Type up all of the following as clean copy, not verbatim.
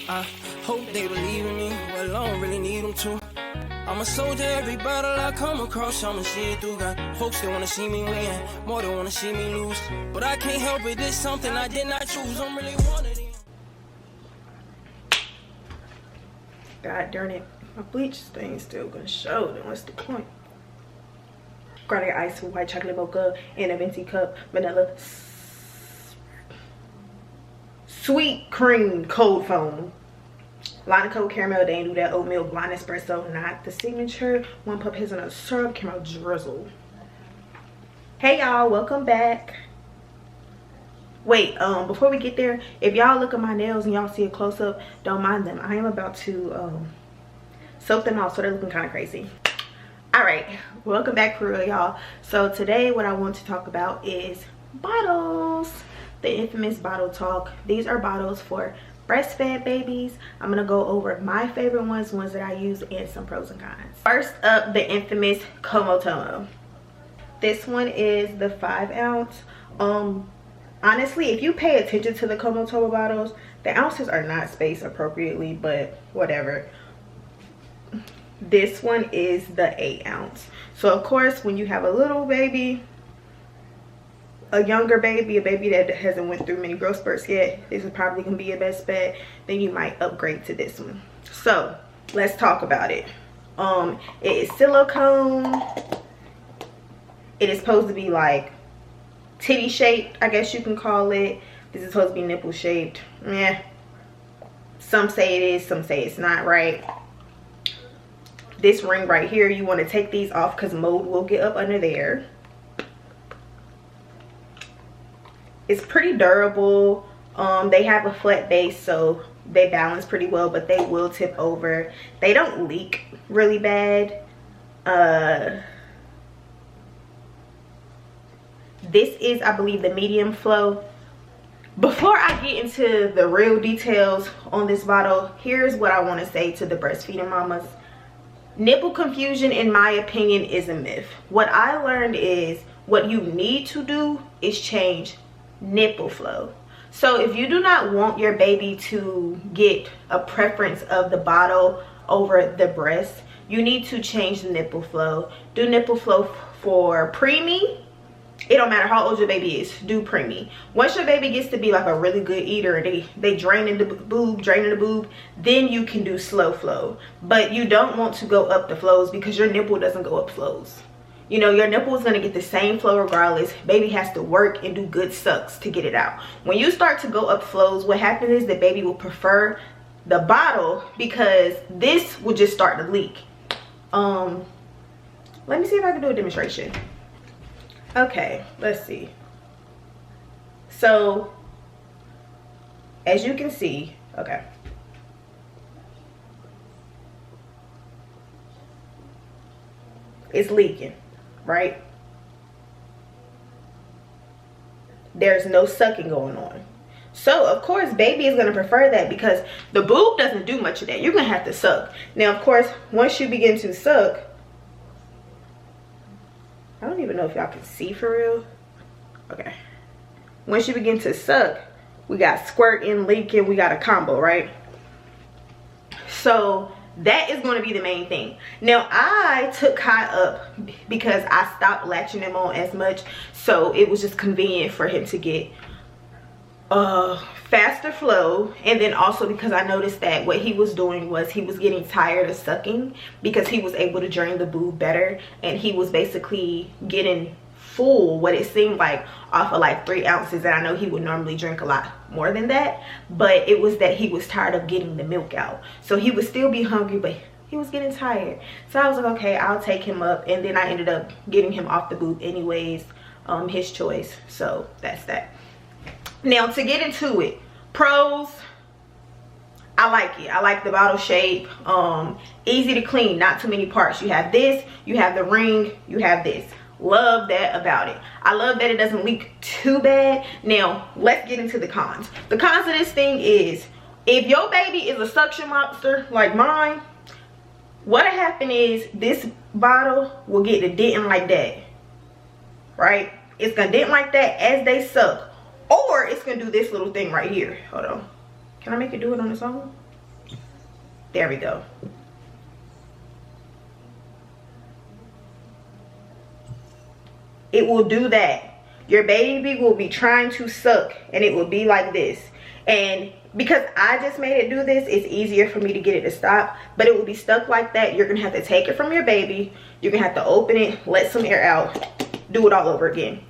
I hope they believe in me, well, I don't really need them to. I'm a soldier, every battle I come across, I'ma see it through. Got folks that wanna see me win, more than wanna see me lose. But I can't help it, it's something I did not choose. I'm really one of them. God darn it, my bleach thing's still gonna show, then what's the point? Grande ice with white chocolate mocha in a venti cup, vanilla sweet cream cold foam, line of cold caramel. They ain't do that oatmeal blind espresso, not the signature. 1 cup hazelnut syrup, caramel drizzle. Hey y'all, welcome back. Wait, before we get there, if y'all look at my nails and y'all see a close-up, don't mind them. I am about to soak them off, so they're looking kind of crazy. All right, welcome back for real, y'all. So today what I want to talk about is bottles, the infamous bottle talk. These are bottles for breastfed babies. I'm gonna go over my favorite ones that I use, and some pros and cons. First up, the infamous Komotomo. This one is the 5 ounce. Honestly, if you pay attention to the Komotomo bottles, the ounces are not spaced appropriately, but whatever. This one is the 8 ounce. So of course, when you have a little baby, a younger baby, a baby that hasn't went through many growth spurts yet, this is probably gonna be your best bet. Then you might upgrade to this one. So let's talk about it. It is silicone. It is supposed to be like titty shaped, I guess you can call it. This is supposed to be nipple shaped. Yeah, some say it is, some say it's not, right? This ring right here, you want to take these off because mold will get up under there. It's pretty durable. They have a flat base, so they balance pretty well, but they will tip over. They don't leak really bad. This is, I believe, the medium flow. Before I get into the real details on this bottle, here's what I want to say to the breastfeeding mamas. Nipple confusion, in my opinion, is a myth. What I learned is what you need to do is change nipple flow. So if you do not want your baby to get a preference of the bottle over the breast, you need to change the nipple flow. Do nipple flow for preemie. It don't matter how old your baby is, do preemie. Once your baby gets to be like a really good eater and they drain in the boob, then you can do slow flow. But you don't want to go up the flows because your nipple doesn't go up flows. You know, your nipple is going to get the same flow regardless. Baby has to work and do good sucks to get it out. When you start to go up flows, what happens is the baby will prefer the bottle because this will just start to leak. Let me see if I can do a demonstration. Okay, let's see. So as you can see, okay, it's leaking, right? There's no sucking going on. So of course baby is going to prefer that because the boob doesn't do much of that. You're going to have to suck. Now of course, once you begin to suck, I don't even know if y'all can see for real. Okay. Once you begin to suck, we got squirting, leaking, we got a combo, right? So that is going to be the main thing. Now I took Kai up because I stopped latching him on as much. So it was just convenient for him to get faster flow, and then also because I noticed that what he was doing was he was getting tired of sucking because he was able to drain the boob better, and he was basically getting full, what it seemed like, off of like 3 ounces, and I know he would normally drink a lot more than that, but it was that he was tired of getting the milk out. So he would still be hungry, but he was getting tired. So I was like, okay, I'll take him up, and then I ended up getting him off the boob anyways, his choice. So that's that. Now to get into it, pros, I like it. I like the bottle shape. Easy to clean, not too many parts. You have this, you have the ring, you have this. Love that about it. I love that it doesn't leak too bad. Now let's get into the cons. The cons of this thing is, if your baby is a suction monster like mine, what'll happen is this bottle will get to denting like that, right? It's gonna dent like that as they suck. Or it's gonna do this little thing right here. Hold on. Can I make it do it on its own? There we go. It will do that. Your baby will be trying to suck and it will be like this. And because I just made it do this, it's easier for me to get it to stop. But it will be stuck like that. You're going to have to take it from your baby. You're going to have to open it, let some air out, do it all over again.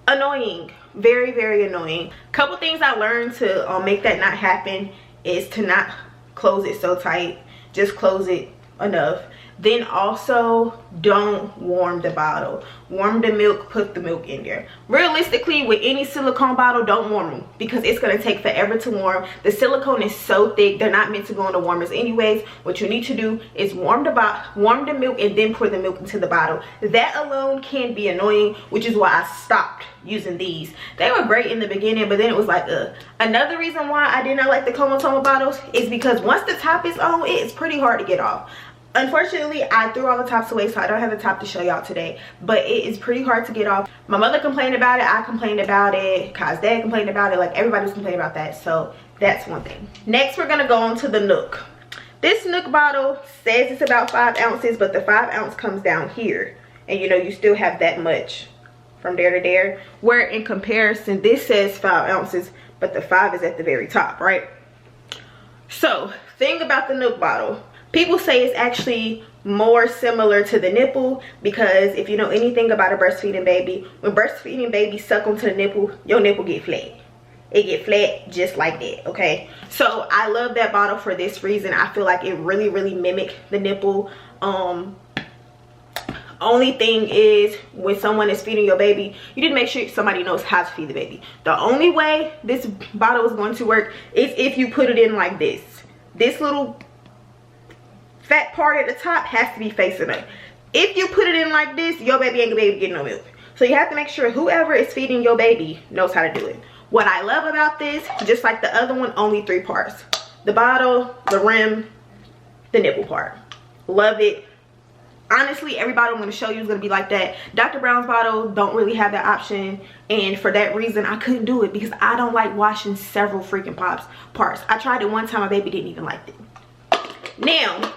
Annoying. Very, very annoying. Couple things I learned to make that not happen is to not close it so tight. Just close it enough. Then also, don't warm the bottle. Warm the milk, put the milk in there. Realistically, with any silicone bottle, don't warm them because it's going to take forever to warm. The silicone is so thick, they're not meant to go in the warmers anyways. What you need to do is warm the milk and then pour the milk into the bottle. That alone can be annoying, which is why I stopped using these. They were great in the beginning, but then it was like, Another reason why I did not like the Como bottles is because once the top is on, it's pretty hard to get off. Unfortunately, I threw all the tops away, so I don't have a top to show y'all today, but it is pretty hard to get off. My mother complained about it, I complained about it, Kai's dad complained about it, like everybody was complaining about that, so that's one thing. Next, we're gonna go on to the Nook. This Nook bottle says it's about 5 ounces, but the 5 ounce comes down here, and you know, you still have that much from there to there, where in comparison, this says 5 ounces, but the 5 is at the very top, right? So, thing about the Nook bottle, people say it's actually more similar to the nipple because if you know anything about a breastfeeding baby, when breastfeeding babies suck onto the nipple, your nipple get flat. It get flat just like that, okay? So I love that bottle for this reason. I feel like it really, really mimicked the nipple. Only thing is when someone is feeding your baby, you need to make sure somebody knows how to feed the baby. The only way this bottle is going to work is if you put it in like this. This little fat part at the top has to be facing up. If you put it in like this, your baby ain't gonna be able to get no milk. So you have to make sure whoever is feeding your baby knows how to do it. What I love about this, just like the other one, only 3 parts. The bottle, the rim, the nipple part. Love it. Honestly, every bottle I'm going to show you is going to be like that. Dr. Brown's bottle don't really have that option. And for that reason, I couldn't do it because I don't like washing several freaking parts. I tried it one time, my baby didn't even like it. Now,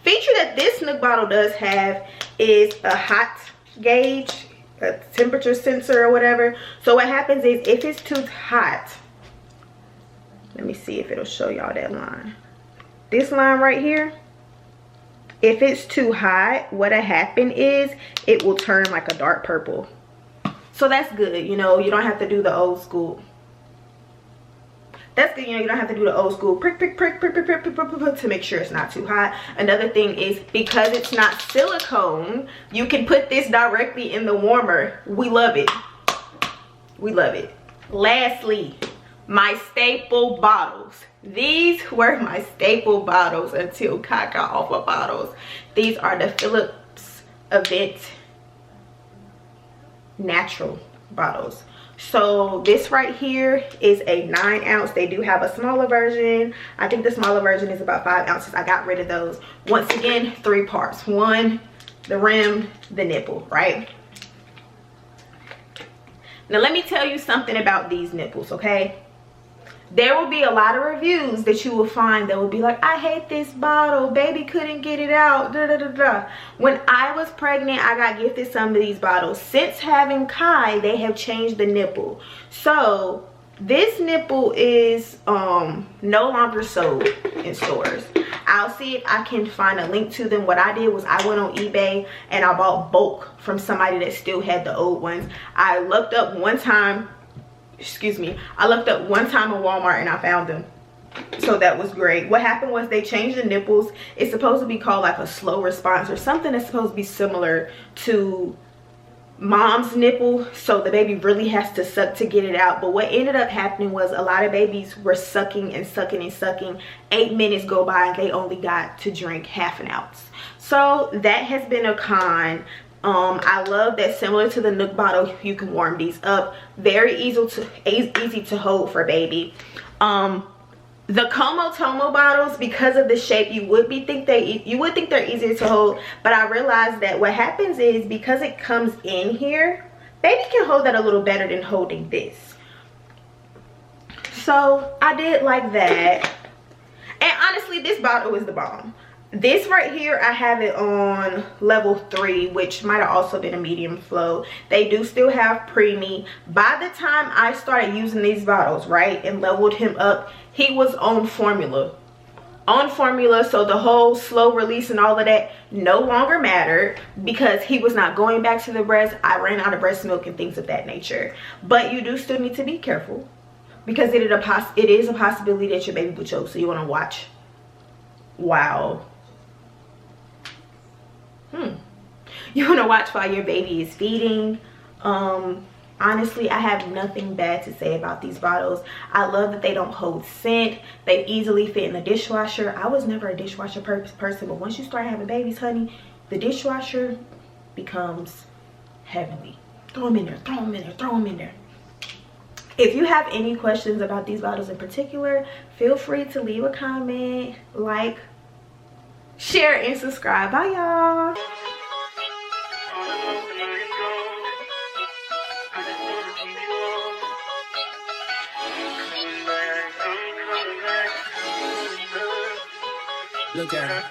feature that this Nook bottle does have is a hot gauge, a temperature sensor or whatever. So what happens is if it's too hot, let me see if it'll show y'all that line. This line right here, if it's too hot, what'll happen is it will turn like a dark purple. So that's good, you know, you don't have to do the old school. That's good, you know, you don't have to do the old school prick, prick, prick, prick, prick, prick, prick, prick, prick, to make sure it's not too hot. Another thing is because it's not silicone, you can put this directly in the warmer. We love it. We love it. Lastly, my staple bottles. These were my staple bottles until Kai got off of bottles. These are the Philips Event Natural bottles. So this right here is a 9 ounce. They do have a smaller version. I think the smaller version is about 5 ounces. I got rid of those. Once again, 3 parts. One, the rim, the nipple, right? Now let me tell you something about these nipples, okay? There will be a lot of reviews that you will find that will be like, I hate this bottle, baby couldn't get it out, da, da, da, da. When I was pregnant, I got gifted some of these bottles. Since having Kai, they have changed the nipple. So this nipple is no longer sold in stores. I'll see if I can find a link to them. What I did was I went on eBay and I bought bulk from somebody that still had the old ones. I looked up one time, I looked up one time in Walmart and I found them. So that was great. What happened was they changed the nipples. It's supposed to be called like a slow response or something that's supposed to be similar to mom's nipple, so the baby really has to suck to get it out. But what ended up happening was a lot of babies were sucking and sucking and sucking. 8 minutes go by and they only got to drink half an ounce. So that has been a con. I love that similar to the Nook bottle, you can warm these up. Very easy to hold for baby. The Como bottles, because of the shape, you would think they're easier to hold, but I realized that what happens is because it comes in here, baby can hold that a little better than holding this. So I did like that. And honestly, this bottle is the bomb. This right here, I have it on level 3, which might have also been a medium flow. They do still have preemie. By the time I started using these bottles, right, and leveled him up, he was on formula. So the whole slow release and all of that no longer mattered because he was not going back to the breast. I ran out of breast milk and things of that nature. But you do still need to be careful because it is a possibility that your baby will choke. So you want to watch. Wow. You want to watch while your baby is feeding. Honestly, I have nothing bad to say about these bottles. I love that they don't hold scent. They easily fit in the dishwasher. I was never a dishwasher person, but once you start having babies, honey, the dishwasher becomes heavenly. Throw them in there, throw them in there, throw them in there. If you have any questions about these bottles in particular, feel free to leave a comment, like, share, and subscribe. Bye, y'all. Look at her.